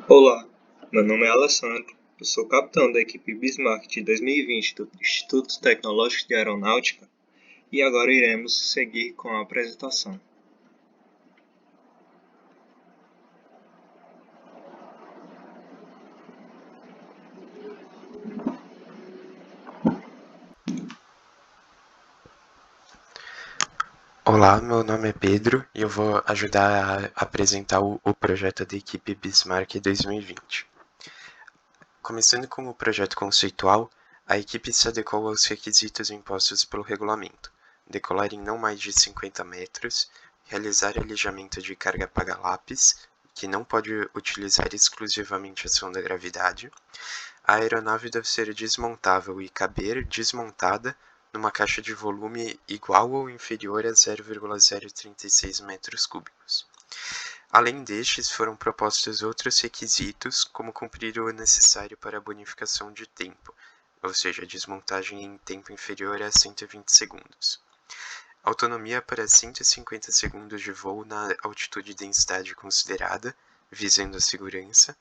Olá, meu nome é Alessandro, eu sou capitão da equipe Bismarck de 2020 do Instituto Tecnológico de Aeronáutica e agora iremos seguir com a apresentação. Olá, meu nome é Pedro e eu vou ajudar a apresentar o projeto da equipe Bismarck 2020. Começando com o projeto conceitual, a equipe se adequou aos requisitos impostos pelo regulamento: decolar em não mais de 50 metros, realizar alijamento de carga paga-lápis, que não pode utilizar exclusivamente a ação da gravidade. A aeronave deve ser desmontável e caber desmontada numa caixa de volume igual ou inferior a 0,036 metros cúbicos. Além destes, foram propostos outros requisitos, como cumprir o necessário para a bonificação de tempo, ou seja, desmontagem em tempo inferior a 120 segundos. Autonomia para 150 segundos de voo na altitude e densidade considerada, visando a segurança.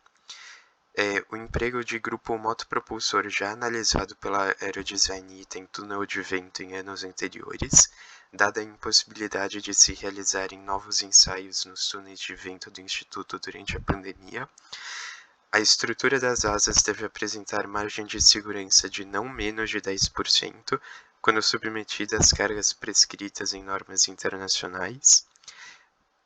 O emprego de grupo motopropulsor já analisado pela Aerodesign Item túnel de vento em anos anteriores, dada a impossibilidade de se realizarem novos ensaios nos túneis de vento do Instituto durante a pandemia. A estrutura das asas deve apresentar margem de segurança de não menos de 10%, quando submetida às cargas prescritas em normas internacionais.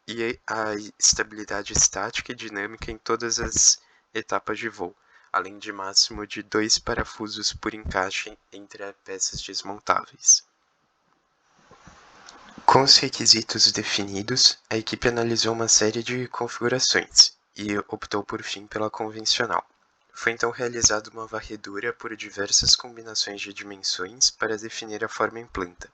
E a estabilidade estática e dinâmica em todas as etapas de voo, além de máximo de 2 parafusos por encaixe entre peças desmontáveis. Com os requisitos definidos, a equipe analisou uma série de configurações e optou por fim pela convencional. Foi então realizada uma varredura por diversas combinações de dimensões para definir a forma em planta.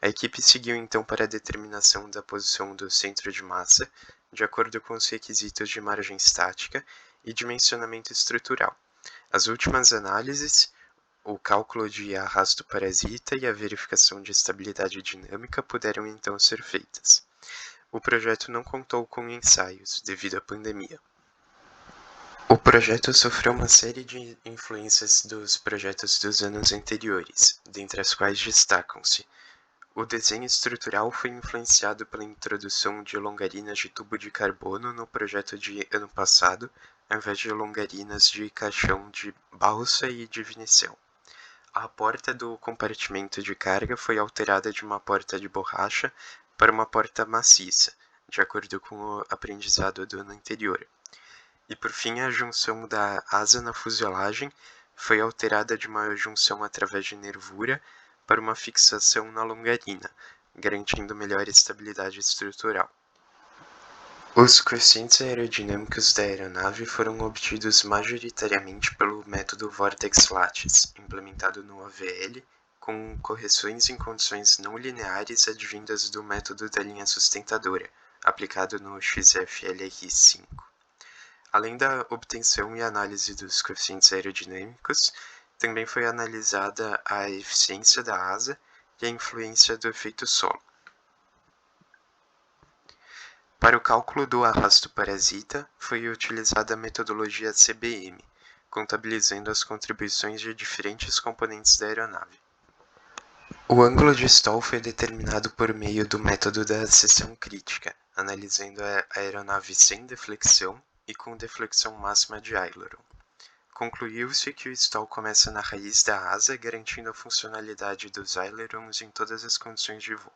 A equipe seguiu então para a determinação da posição do centro de massa, de acordo com os requisitos de margem estática e dimensionamento estrutural. As últimas análises, o cálculo de arrasto parasita e a verificação de estabilidade dinâmica puderam então ser feitas. O projeto não contou com ensaios, devido à pandemia. O projeto sofreu uma série de influências dos projetos dos anos anteriores, dentre as quais destacam-se: o desenho estrutural foi influenciado pela introdução de longarinas de tubo de carbono no projeto de ano passado, ao invés de longarinas de caixão de balsa e de vinicião. A porta do compartimento de carga foi alterada de uma porta de borracha para uma porta maciça, de acordo com o aprendizado do ano anterior. E por fim, a junção da asa na fuselagem foi alterada de uma junção através de nervura para uma fixação na longarina, garantindo melhor estabilidade estrutural. Os coeficientes aerodinâmicos da aeronave foram obtidos majoritariamente pelo método Vortex-Lattice, implementado no AVL, com correções em condições não lineares advindas do método da linha sustentadora, aplicado no XFLR5. Além da obtenção e análise dos coeficientes aerodinâmicos, também foi analisada a eficiência da asa e a influência do efeito solo. Para o cálculo do arrasto parasita, foi utilizada a metodologia CBM, contabilizando as contribuições de diferentes componentes da aeronave. O ângulo de stall foi determinado por meio do método da seção crítica, analisando a aeronave sem deflexão e com deflexão máxima de aileron. Concluiu-se que o stall começa na raiz da asa, garantindo a funcionalidade dos ailerons em todas as condições de voo.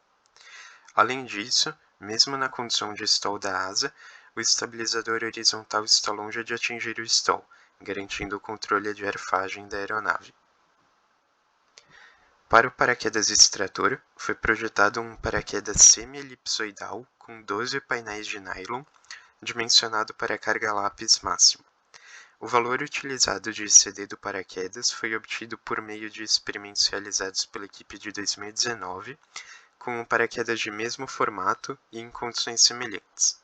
Além disso, mesmo na condição de stall da asa, o estabilizador horizontal está longe de atingir o stall, garantindo o controle de airfagem da aeronave. Para o paraquedas extrator, foi projetado um paraquedas semi-elipsoidal com 12 painéis de nylon, dimensionado para a carga lápis máxima. O valor utilizado de CD do paraquedas foi obtido por meio de experimentos realizados pela equipe de 2019, com um paraquedas de mesmo formato e em condições semelhantes.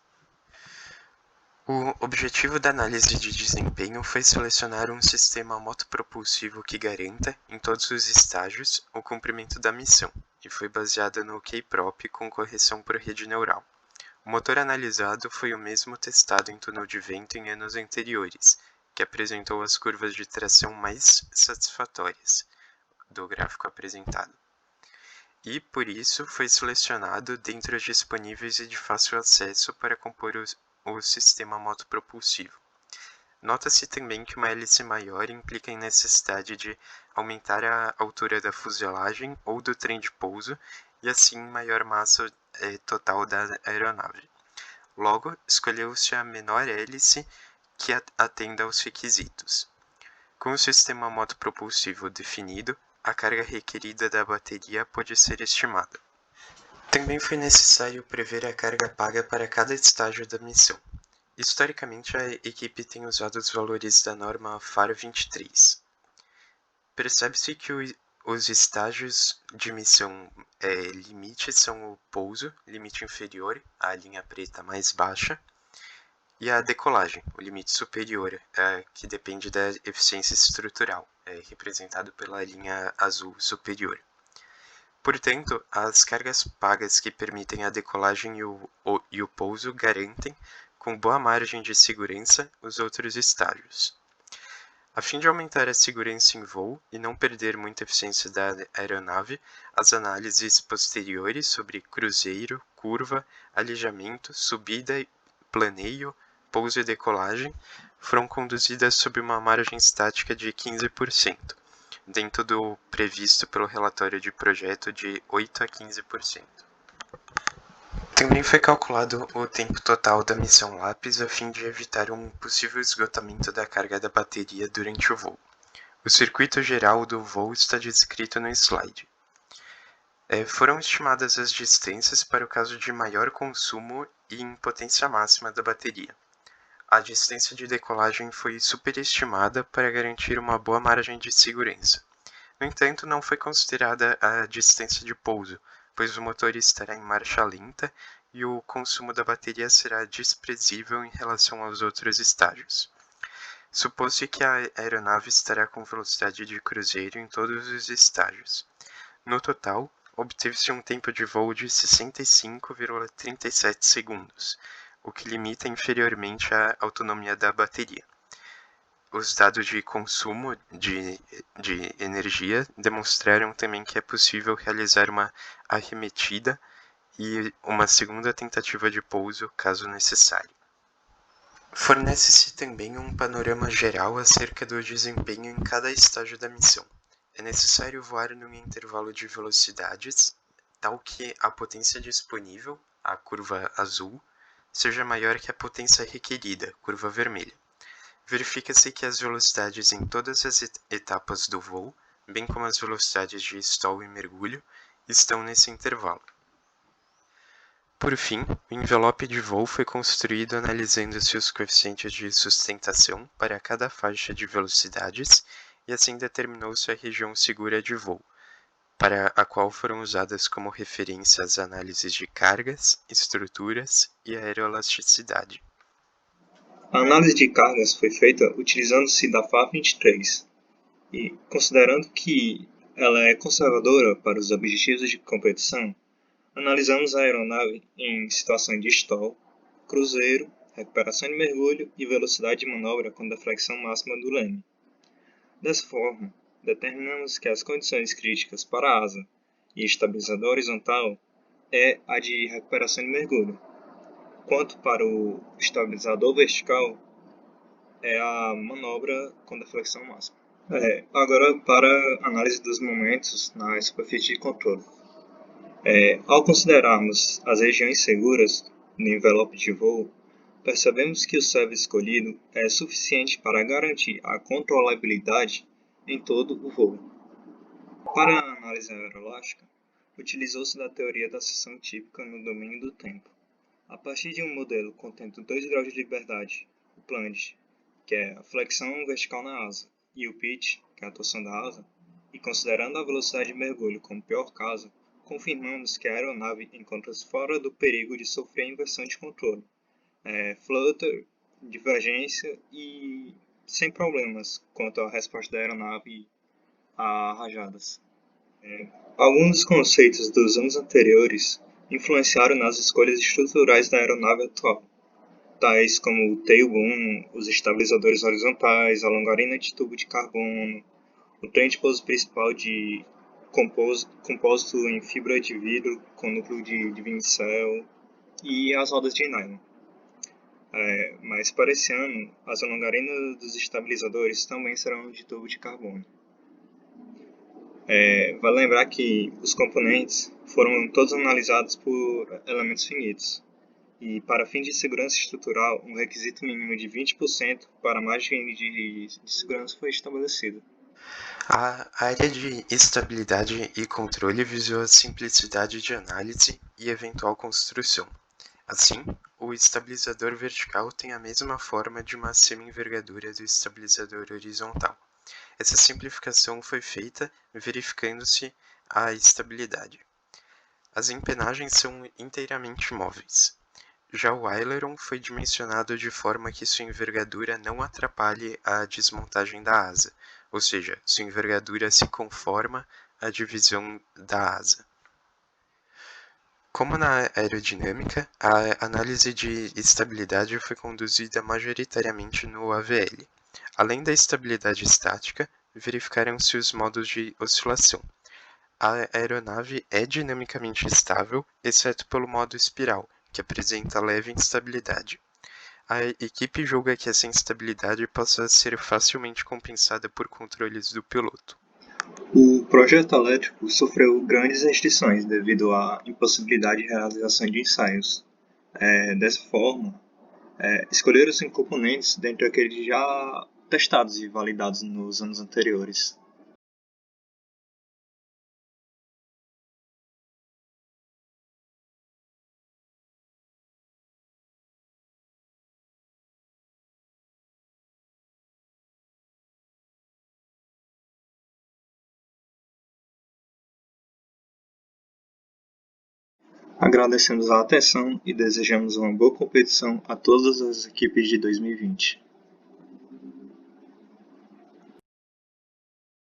O objetivo da análise de desempenho foi selecionar um sistema motopropulsivo que garanta, em todos os estágios, o cumprimento da missão, e foi baseado no K-prop com correção por rede neural. O motor analisado foi o mesmo testado em túnel de vento em anos anteriores, que apresentou as curvas de tração mais satisfatórias do gráfico apresentado. E, por isso, foi selecionado dentre os disponíveis e de fácil acesso para compor o sistema motopropulsivo. Nota-se também que uma hélice maior implica em necessidade de aumentar a altura da fuselagem ou do trem de pouso e, assim, maior massa total da aeronave. Logo, escolheu-se a menor hélice que atenda aos requisitos. Com o sistema motopropulsivo definido, a carga requerida da bateria pode ser estimada. Também foi necessário prever a carga paga para cada estágio da missão. Historicamente, a equipe tem usado os valores da norma FAR 23. Percebe-se que os estágios de missão limite são o pouso, limite inferior, a linha preta mais baixa, e a decolagem, o limite superior, que depende da eficiência estrutural, representado pela linha azul superior. Portanto, as cargas pagas que permitem a decolagem e o pouso garantem, com boa margem de segurança, os outros estágios. A fim de aumentar a segurança em voo e não perder muita eficiência da aeronave, as análises posteriores sobre cruzeiro, curva, alijamento, subida, planeio, pouso e decolagem foram conduzidas sob uma margem estática de 15%, dentro do previsto pelo relatório de projeto de 8 a 15%. Também foi calculado o tempo total da missão LAPIS a fim de evitar um possível esgotamento da carga da bateria durante o voo. O circuito geral do voo está descrito no slide. Foram estimadas as distâncias para o caso de maior consumo e impotência máxima da bateria. A distância de decolagem foi superestimada para garantir uma boa margem de segurança. No entanto, não foi considerada a distância de pouso, pois o motor estará em marcha lenta e o consumo da bateria será desprezível em relação aos outros estágios. Supôs-se que a aeronave estará com velocidade de cruzeiro em todos os estágios. No total, obteve-se um tempo de voo de 65,37 segundos, o que limita inferiormente a autonomia da bateria. Os dados de consumo de energia demonstraram também que é possível realizar uma arremetida e uma segunda tentativa de pouso, caso necessário. Fornece-se também um panorama geral acerca do desempenho em cada estágio da missão. É necessário voar num intervalo de velocidades, tal que a potência disponível, a curva azul, seja maior que a potência requerida, curva vermelha. Verifica-se que as velocidades em todas as etapas do voo, bem como as velocidades de stall e mergulho, estão nesse intervalo. Por fim, o envelope de voo foi construído analisando-se os coeficientes de sustentação para cada faixa de velocidades e assim determinou-se a região segura de voo, para a qual foram usadas como referência as análises de cargas, estruturas e aeroelasticidade. A análise de cargas foi feita utilizando-se da FAR 23 e, considerando que ela é conservadora para os objetivos de competição, analisamos a aeronave em situações de stall, cruzeiro, recuperação de mergulho e velocidade de manobra com deflexão máxima do leme. Dessa forma, determinamos que as condições críticas para a asa e estabilizador horizontal é a de recuperação de mergulho, quanto para o estabilizador vertical é a manobra com deflexão máxima. Agora para a análise dos momentos na superfície de controle. Ao considerarmos as regiões seguras no envelope de voo, percebemos que o servo escolhido é suficiente para garantir a controlabilidade em todo o voo. Para a análise aeroelástica, utilizou-se da teoria da seção típica no domínio do tempo. A partir de um modelo contendo 2 graus de liberdade, o plunge, que é a flexão vertical na asa, e o pitch, que é a torção da asa, e considerando a velocidade de mergulho como pior caso, confirmamos que a aeronave encontra-se fora do perigo de sofrer inversão de controle, flutter, divergência e sem problemas quanto à resposta da aeronave a rajadas. Alguns dos conceitos dos anos anteriores influenciaram nas escolhas estruturais da aeronave atual, tais como o tail boom, os estabilizadores horizontais, a longarina de tubo de carbono, o trem de pouso principal de compósito em fibra de vidro com núcleo de vinicel e as rodas de nylon. Mas para esse ano, as longarinas dos estabilizadores também serão de tubo de carbono. Vale lembrar que os componentes foram todos analisados por elementos finitos, e para fins de segurança estrutural, um requisito mínimo de 20% para a margem de segurança foi estabelecido. A área de estabilidade e controle visou a simplicidade de análise e eventual construção. Assim, o estabilizador vertical tem a mesma forma de uma semi-envergadura do estabilizador horizontal. Essa simplificação foi feita verificando-se a estabilidade. As empenagens são inteiramente móveis. Já o aileron foi dimensionado de forma que sua envergadura não atrapalhe a desmontagem da asa, ou seja, sua envergadura se conforma à divisão da asa. Como na aerodinâmica, a análise de estabilidade foi conduzida majoritariamente no AVL. Além da estabilidade estática, verificaram-se os modos de oscilação. A aeronave é dinamicamente estável, exceto pelo modo espiral, que apresenta leve instabilidade. A equipe julga que essa instabilidade possa ser facilmente compensada por controles do piloto. O projeto elétrico sofreu grandes restrições devido à impossibilidade de realização de ensaios. Dessa forma, escolheram-se componentes dentre aqueles já testados e validados nos anos anteriores. Agradecemos a atenção e desejamos uma boa competição a todas as equipes de 2020.